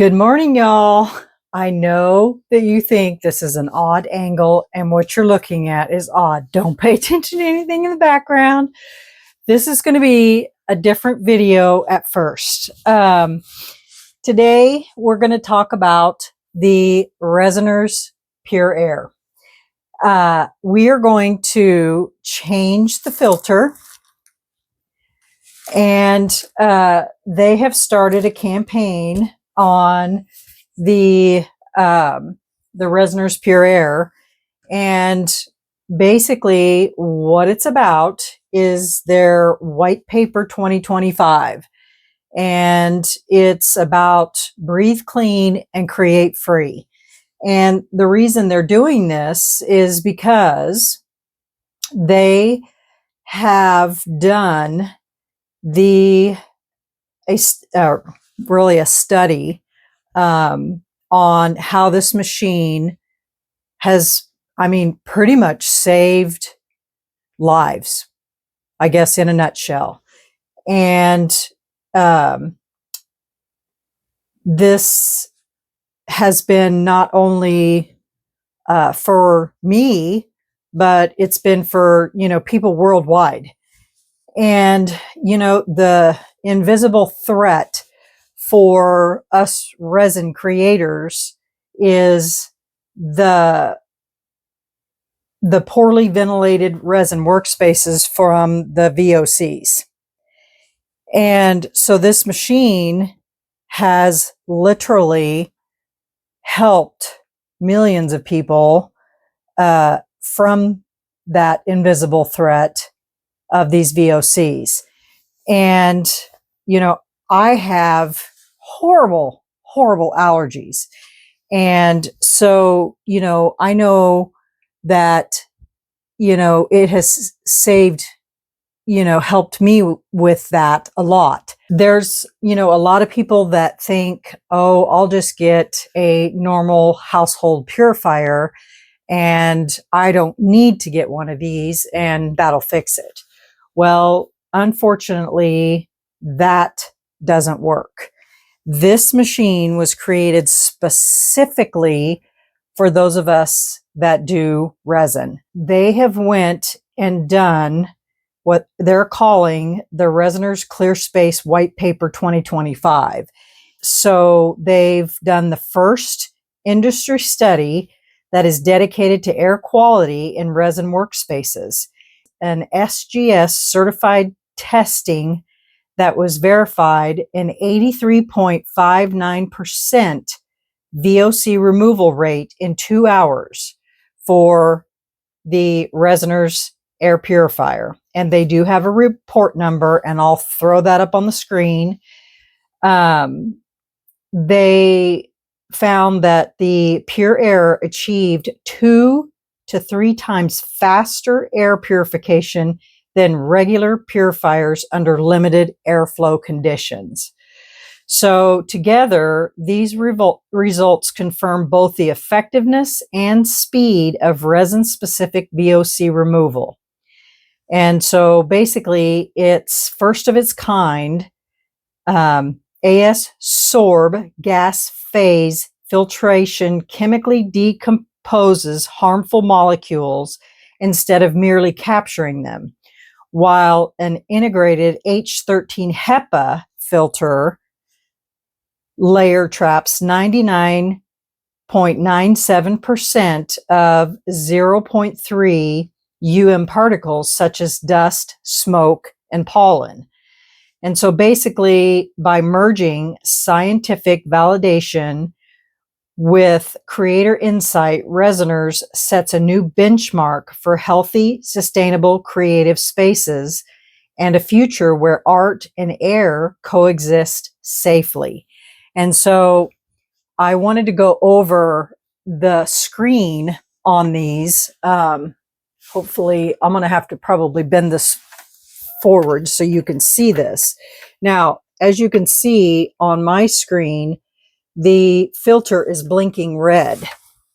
Good morning, y'all. I know that you think this is an odd angle and what you're looking at is odd. Don't pay attention to anything in the background. This is going to be a different video at first. Today, we're going to talk about the Resiners Pure Air. We are going to change the filter, and they have started a campaign on the Resiners Pure Air, and basically what it's about is their white paper 2025, and it's about breathe clean and create free. And the reason they're doing this is because they have done really a study on how this machine has, pretty much saved lives, I guess, in a nutshell. And this has been not only for me, but it's been for, people worldwide. And, the invisible threat for us resin creators is the poorly ventilated resin workspaces from the VOCs. And so this machine has literally helped millions of people from that invisible threat of these VOCs. And, I have horrible allergies. And so, I know that, it has saved, helped me with that a lot. There's, a lot of people that think, oh, I'll just get a normal household purifier and I don't need to get one of these and that'll fix it. Well, unfortunately, that doesn't work. This machine was created specifically for those of us that do resin. They have went and done what they're calling the Resiners Clear Space White Paper 2025. So they've done the first industry study that is dedicated to air quality in resin workspaces. An SGS certified testing that was verified an 83.59% VOC removal rate in 2 hours for the Resiners air purifier. And they do have a report number, and I'll throw that up on the screen. They found that the Pure Air achieved 2 to 3 times faster air purification than regular purifiers under limited airflow conditions. So together, these results confirm both the effectiveness and speed of resin-specific VOC removal. And so basically, it's first of its kind, AS sorb gas phase filtration chemically decomposes harmful molecules instead of merely capturing them, while an integrated H13 HEPA filter layer traps 99.97% of 0.3 particles such as dust, smoke, and pollen. And so basically, by merging scientific validation with creator insight, Resiners sets a new benchmark for healthy, sustainable, creative spaces and a future where art and air coexist safely. And so I wanted to go over the screen on these. Hopefully, I'm going to have to probably bend this forward so you can see this. Now, as you can see on my screen, the filter is blinking red.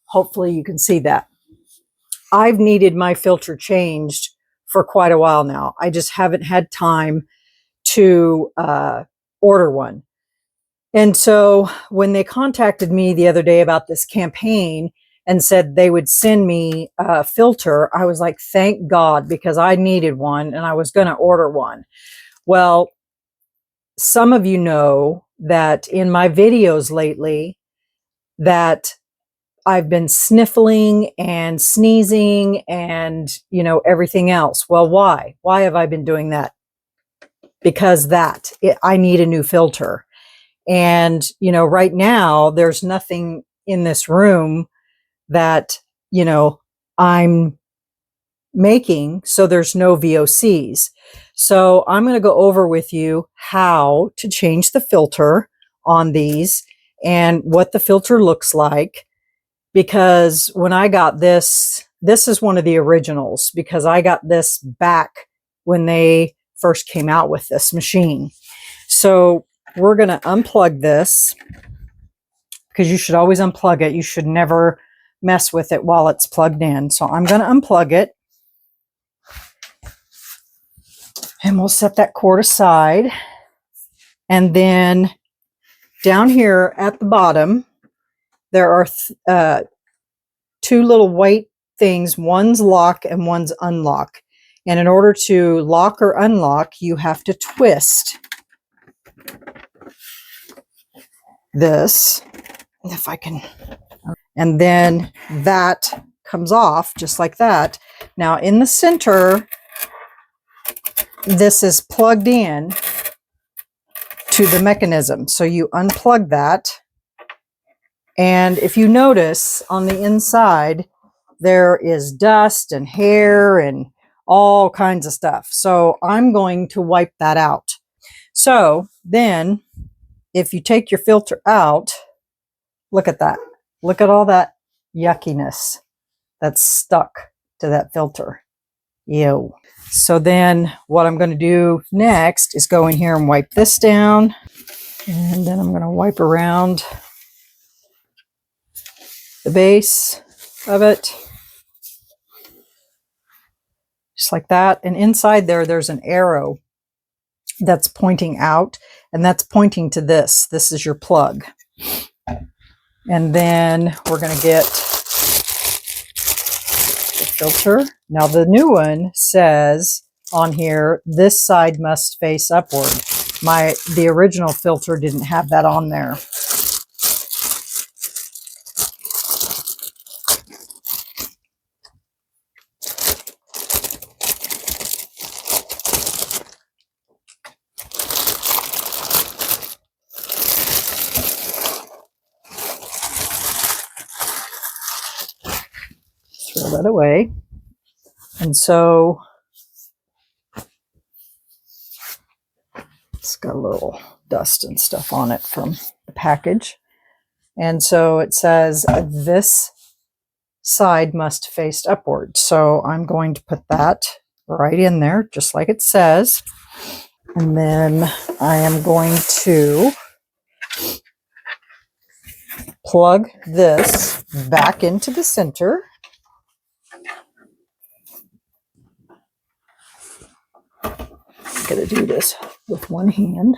Hopefully you can see that. I've needed my filter changed for quite a while now. I just haven't had time to order one. And so when they contacted me the other day about this campaign and said they would send me a filter, I was like, thank God, because I needed one and I was going to order one. Well, some of you know that in my videos lately that I've been sniffling and sneezing and, you know, everything else. Well, why? Why have I been doing that? Because I need a new filter. And, you know, right now there's nothing in this room that, you know, I'm making. So there's no VOCs. So I'm going to go over with you how to change the filter on these and what the filter looks like. Because when I got this is one of the originals, because I got this back when they first came out with this machine. So we're going to unplug this, because you should always unplug it. You should never mess with it while it's plugged in. So I'm going to unplug it. And we'll set that cord aside. And then down here at the bottom, there are two little white things. One's lock and one's unlock. And in order to lock or unlock, you have to twist this. If I can. And then that comes off just like that. Now in the center, this is plugged in to the mechanism. So you unplug that. And if you notice on the inside, there is dust and hair and all kinds of stuff. So I'm going to wipe that out. So then if you take your filter out, look at that. Look at all that yuckiness that's stuck to that filter. Ew. So then what I'm going to do next is go in here and wipe this down. And then I'm going to wipe around the base of it. Just like that. And inside there's an arrow that's pointing out, and that's pointing to this. This is your plug. And then we're going to get the filter. Now the new one says on here, this side must face upward. The original filter didn't have that on there. Throw that away. And so it's got a little dust and stuff on it from the package. And so it says this side must face upward. So I'm going to put that right in there, just like it says. And then I am going to plug this back into the center. I'm going to do this with one hand.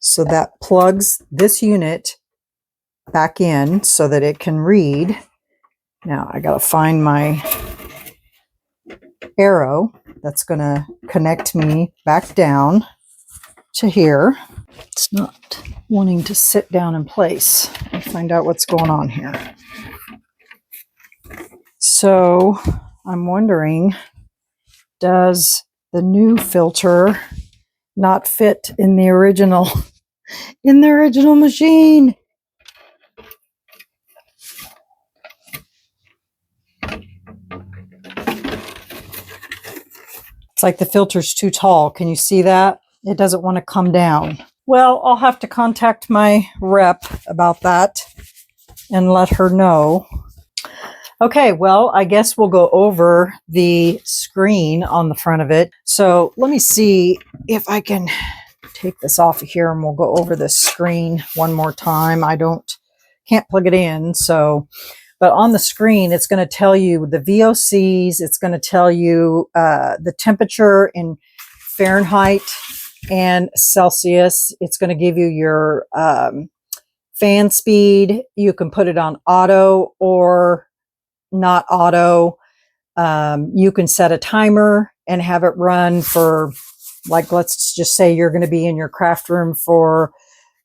So that plugs this unit back in so that it can read. Now I got to find my arrow that's going to connect me back down to here. It's not wanting to sit down in place. I'll find out what's going on here. So I'm wondering, does the new filter not fit in the original machine? It's like the filter's too tall. Can you see that? It doesn't want to come down. Well, I'll have to contact my rep about that and let her know. Okay, well, I guess we'll go over the screen on the front of it. So let me see if I can take this off of here, and we'll go over this screen one more time. Can't plug it in, but on the screen, it's going to tell you the VOCs. It's going to tell you the temperature in Fahrenheit and Celsius. It's going to give you your fan speed. You can put it on auto or not auto. You can set a timer and have it run for, like, let's just say you're going to be in your craft room for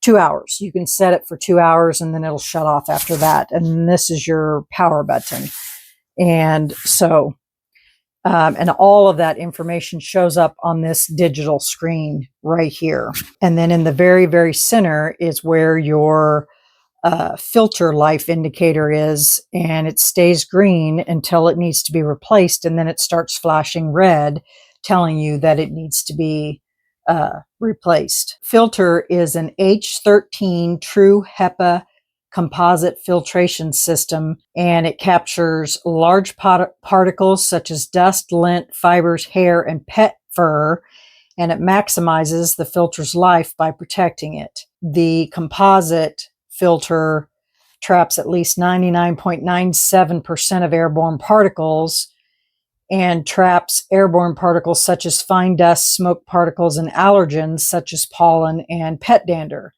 2 hours. You can set it for 2 hours and then it'll shut off after that. And this is your power button. And so, and all of that information shows up on this digital screen right here. And then in the very, very center is where your filter life indicator is, and it stays green until it needs to be replaced, and then it starts flashing red, telling you that it needs to be replaced. Filter is an H13 true HEPA composite filtration system, and it captures large particles such as dust, lint, fibers, hair, and pet fur, and it maximizes the filter's life by protecting it. The composite filter traps at least 99.97% of airborne particles and traps airborne particles such as fine dust, smoke particles, and allergens such as pollen and pet dander.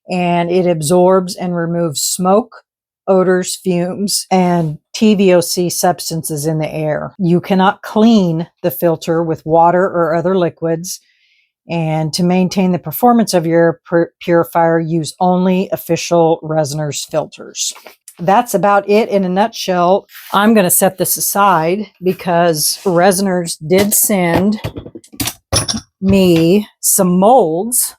And it absorbs and removes smoke, odors, fumes, and TVOC substances in the air. You cannot clean the filter with water or other liquids. And to maintain the performance of your purifier, use only official Resiners filters. That's about it in a nutshell. I'm going to set this aside because Resiners did send me some molds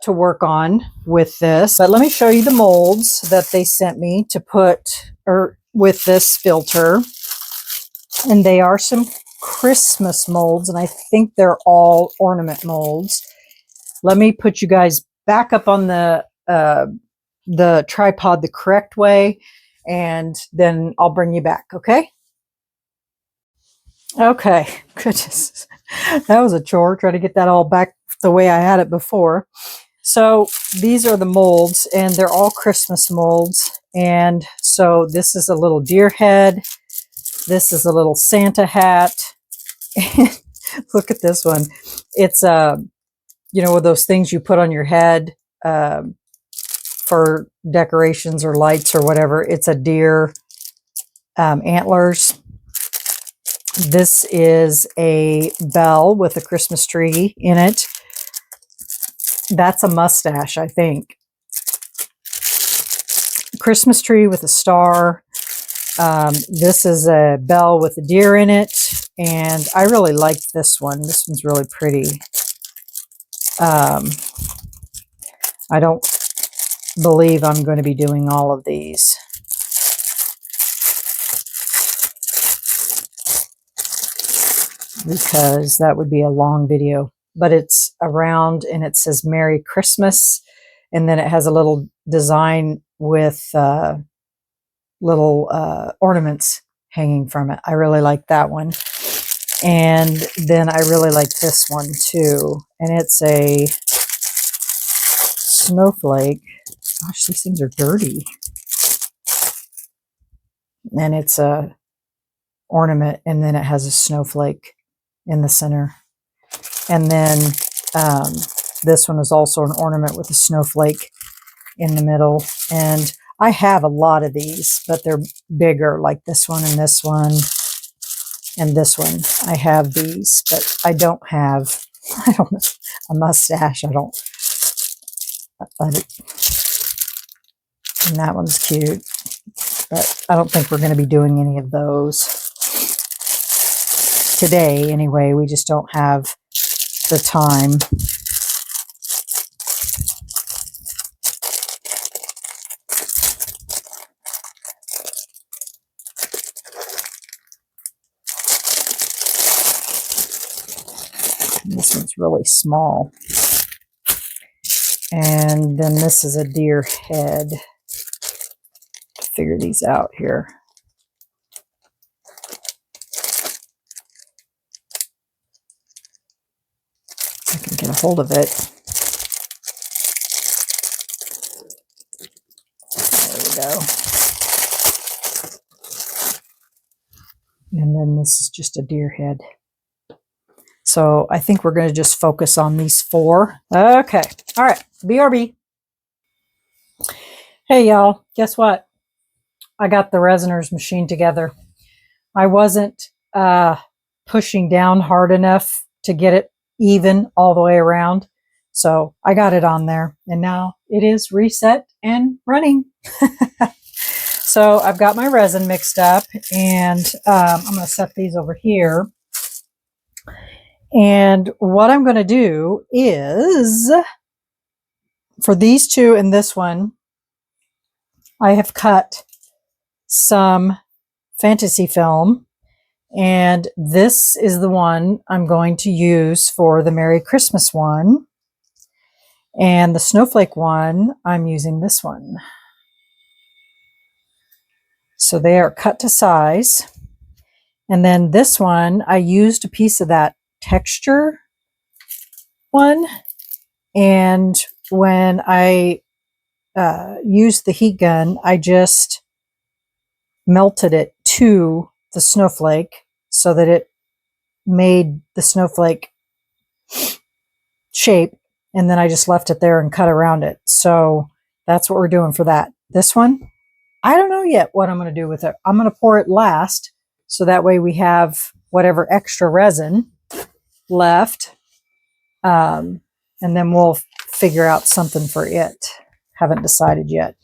to work on with this. But let me show you the molds that they sent me to put with this filter. And they are some Christmas molds, and I think they're all ornament molds. Let me put you guys back up on the tripod the correct way, and then I'll bring you back, okay? Okay, goodness. That was a chore, trying to get that all back the way I had it before. So these are the molds, and they're all Christmas molds. And so this is a little deer head. This is a little Santa hat. Look at this one. It's you know, those things you put on your head for decorations or lights or whatever. It's a deer antlers. This is a bell with a Christmas tree in it. That's a mustache, I think. Christmas tree with a star. This is a bell with a deer in it. And I really liked this one. This one's really pretty. I don't believe I'm going to be doing all of these. Because that would be a long video. But it's around and it says Merry Christmas. And then it has a little design with little ornaments hanging from it. I really like that one. And then I really like this one too. And it's a snowflake. Gosh, these things are dirty. And it's a ornament, and then it has a snowflake in the center. And then this one is also an ornament with a snowflake in the middle. And I have a lot of these, but they're bigger, like this one and this one. And this one, I have these, but I don't have, I don't know, a mustache. I don't, and that one's cute, but I don't think we're going to be doing any of those today anyway. We just don't have the time. This one's really small. And then this is a deer head. Figure these out here. I can get a hold of it. There we go. And then this is just a deer head. So I think we're going to just focus on these 4. Okay. All right. BRB. Hey, y'all. Guess what? I got the Resiners machine together. I wasn't pushing down hard enough to get it even all the way around. So I got it on there, and now it is reset and running. So I've got my resin mixed up, and I'm going to set these over here. And what I'm going to do is, for these 2 and this one, I have cut some fantasy film, and this is the one I'm going to use for the Merry Christmas one. And the snowflake one, I'm using this one. So they are cut to size. And then this one, I used a piece of that texture one. And when I used the heat gun, I just melted it to the snowflake so that it made the snowflake shape. And then I just left it there and cut around it. So that's what we're doing for that. This one, I don't know yet what I'm going to do with it. I'm going to pour it last, so that way we have whatever extra resin left. And then we'll figure out something for it. Haven't decided yet.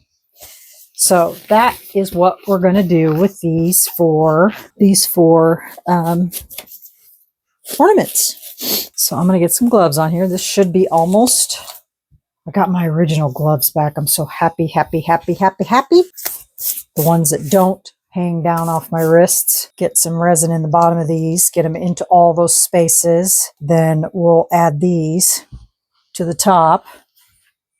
So that is what we're going to do with these four ornaments. So I'm going to get some gloves on here. This should be almost... I got my original gloves back. I'm so happy, happy, happy, happy, happy. The ones that don't hang down off my wrists. Get some resin in the bottom of these. Get them into all those spaces. Then we'll add these to the top.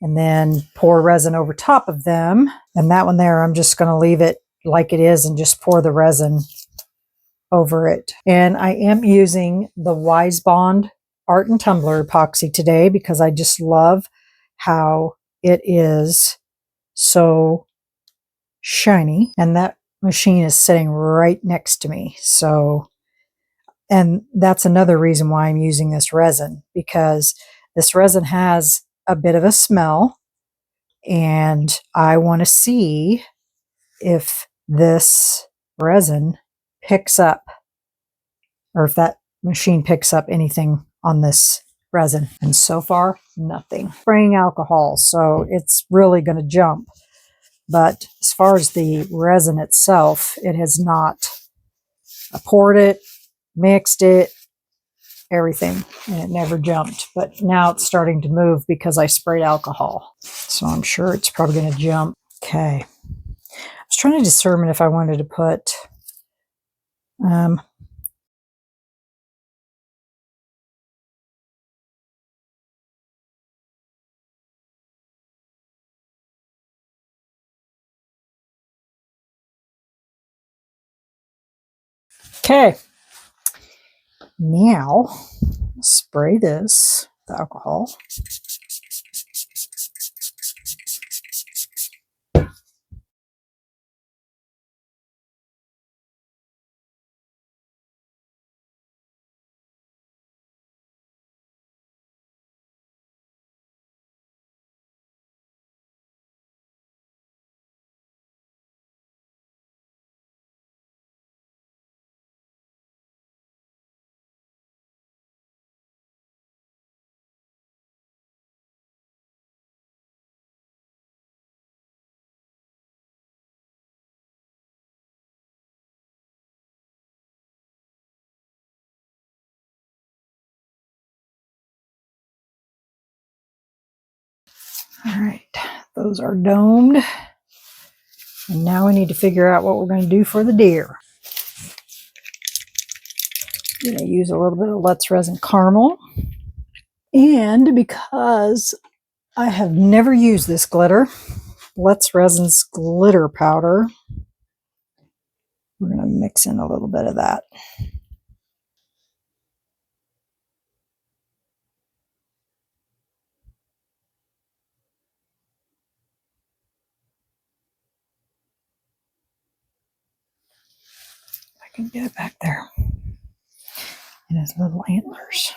And then pour resin over top of them. And that one there, I'm just going to leave it like it is and just pour the resin over it. And I am using the Wise Bond Art and Tumbler epoxy today because I just love how it is so shiny. And that machine is sitting right next to me. So, and that's another reason why I'm using this resin, because this resin has a bit of a smell, and I want to see if this resin picks up, or if that machine picks up anything on this resin. And so far, nothing. Spraying alcohol, so it's really going to jump. But as far as the resin itself, it has not. I poured it, mixed it, everything, and it never jumped. But now it's starting to move because I sprayed alcohol. So I'm sure it's probably going to jump. Okay. I was trying to determine if I wanted to put okay. Now spray this with alcohol. All right, those are domed. And now we need to figure out what we're going to do for the deer. I'm going to use a little bit of Let's Resin Caramel. And because I have never used this glitter, Let's Resin's glitter powder, we're going to mix in a little bit of that. I can get it back there. And his little antlers.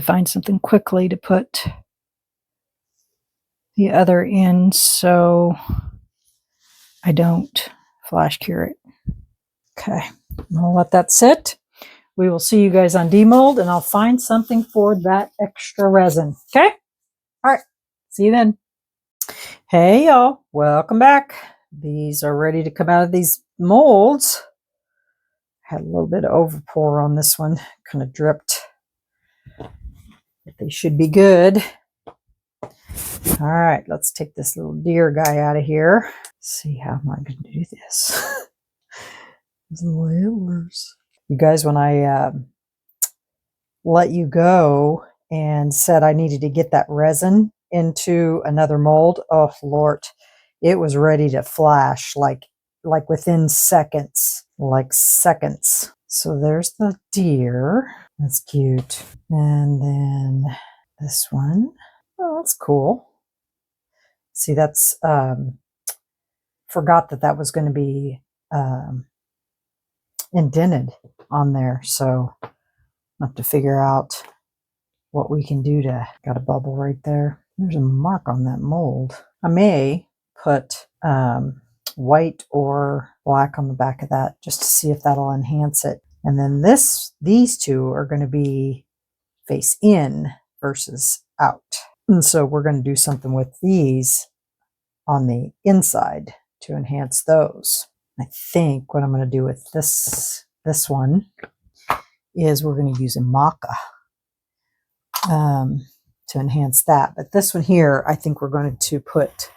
to find something quickly to put the other in so I don't flash cure it. Okay, I'll let that sit. We will see you guys on demold, and I'll find something for that extra resin. Okay? All right. See you then. Hey, y'all. Welcome back. These are ready to come out of these molds. Had a little bit of overpour on this one. Kind of dripped. But they should be good. All right. Let's take this little deer guy out of here. See how am I going to do this? You guys, when I let you go and said I needed to get that resin into another mold, oh Lord, it was ready to flash like within seconds, like seconds. So there's the deer. That's cute. And then this one. Oh, that's cool. See, that's forgot that was going to be indented on there, so I'll have to figure out what we can do to, got a bubble right there. There's a mark on that mold. I may put white or black on the back of that just to see if that'll enhance it. And then these two are going to be face in versus out. And so we're going to do something with these on the inside to enhance those. I think what I'm going to do with this one is we're going to use a maca to enhance that. But this one here, I think we're going to put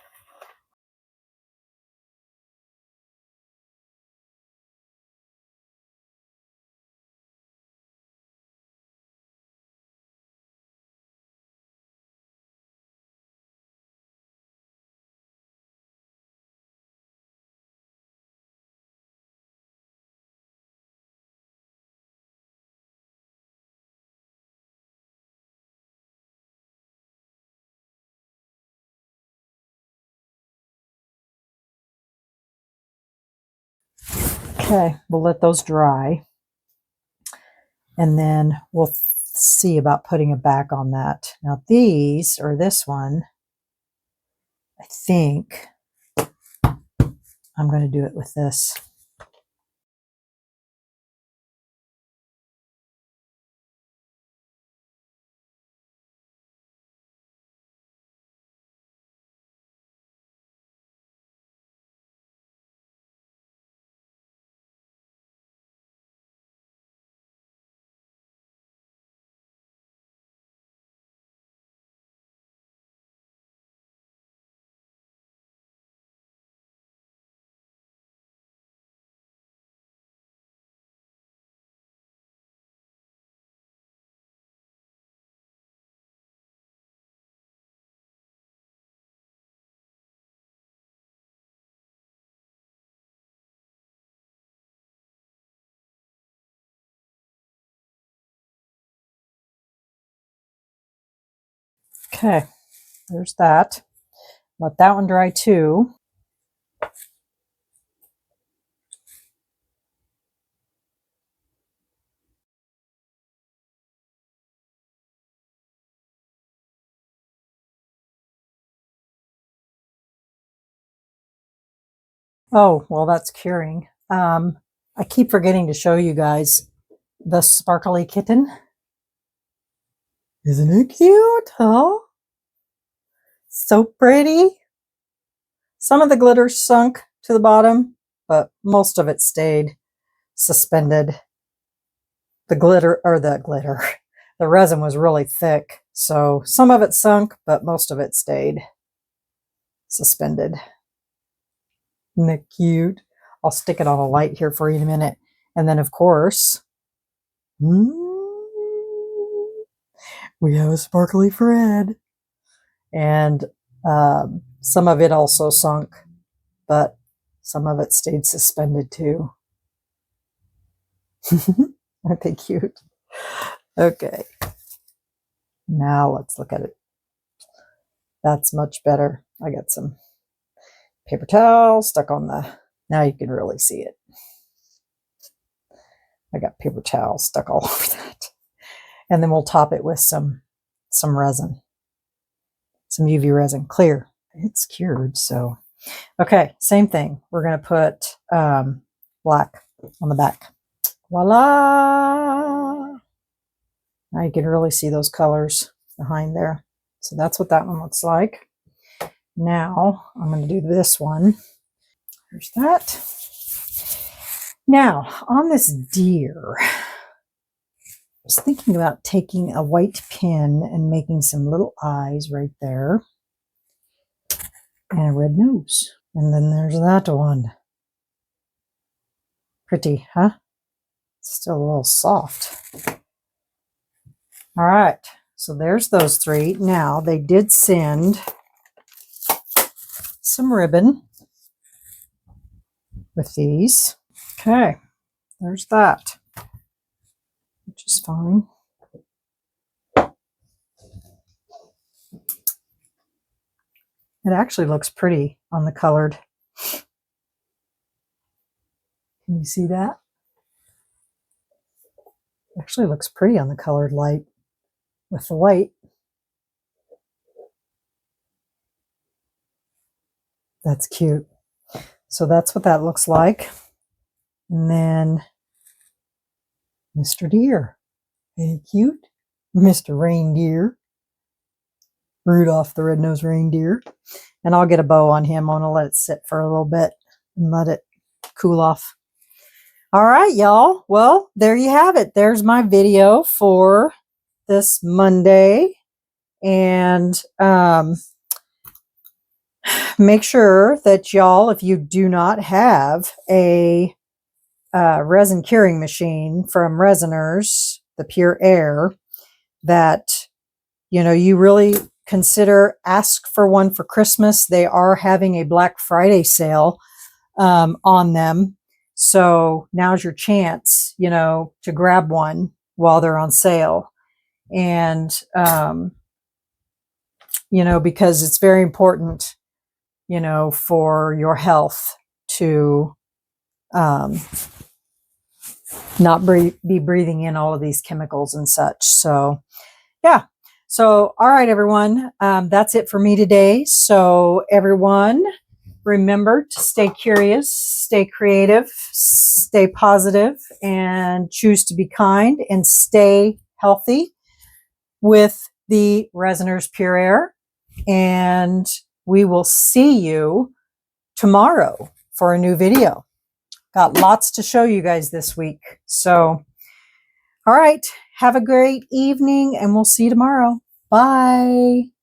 okay, we'll let those dry. And then we'll see about putting it back on that. Now these, or this one, I think I'm going to do it with this. Okay, there's that. Let that one dry too. Oh, well, that's curing. I keep forgetting to show you guys the sparkly kitten. Isn't it cute, huh? So pretty. Some of the glitter sunk to the bottom, but most of it stayed suspended. The resin was really thick, so some of it sunk, but most of it stayed suspended. Isn't that cute? I'll stick it on a light here for you in a minute. And then, of course, we have a sparkly Fred. And some of it also sunk, but some of it stayed suspended too. Aren't they cute? Okay. Now let's look at it. That's much better. I got some paper towel stuck on now you can really see it. I got paper towel stuck all over that. And then we'll top it with some resin, some UV resin, clear. It's cured, so. Okay, same thing. We're going to put black on the back. Voila! Now you can really see those colors behind there. So that's what that one looks like. Now I'm going to do this one. There's that. Now on this deer, I was thinking about taking a white pin and making some little eyes right there. And a red nose. And then there's that one. Pretty, huh? Still a little soft. All right, so there's those three. Now, they did send some ribbon with these. Okay, there's that, which is fine. It actually looks pretty on the colored. Can you see that? It actually looks pretty on the colored light with the white. That's cute. So that's what that looks like. And then Mr. Deer. Very cute. Mr. Reindeer. Rudolph the Red-Nosed Reindeer. And I'll get a bow on him. I'm going to let it sit for a little bit and let it cool off. All right, y'all. Well, there you have it. There's my video for this Monday. And make sure that y'all, if you do not have a resin curing machine from Resiners, the Pure Air, that, you know, you really consider, ask for one for Christmas. They are having a Black Friday sale on them. So now's your chance, you know, to grab one while they're on sale. And, you know, because it's very important, you know, for your health to not be breathing in all of these chemicals and such. So, yeah. So, all right, everyone, that's it for me today. So, everyone, remember to stay curious, stay creative, stay positive, and choose to be kind and stay healthy with the Resiners Pure Air. And we will see you tomorrow for a new video. Got lots to show you guys this week. So, all right, have a great evening, and we'll see you tomorrow. Bye.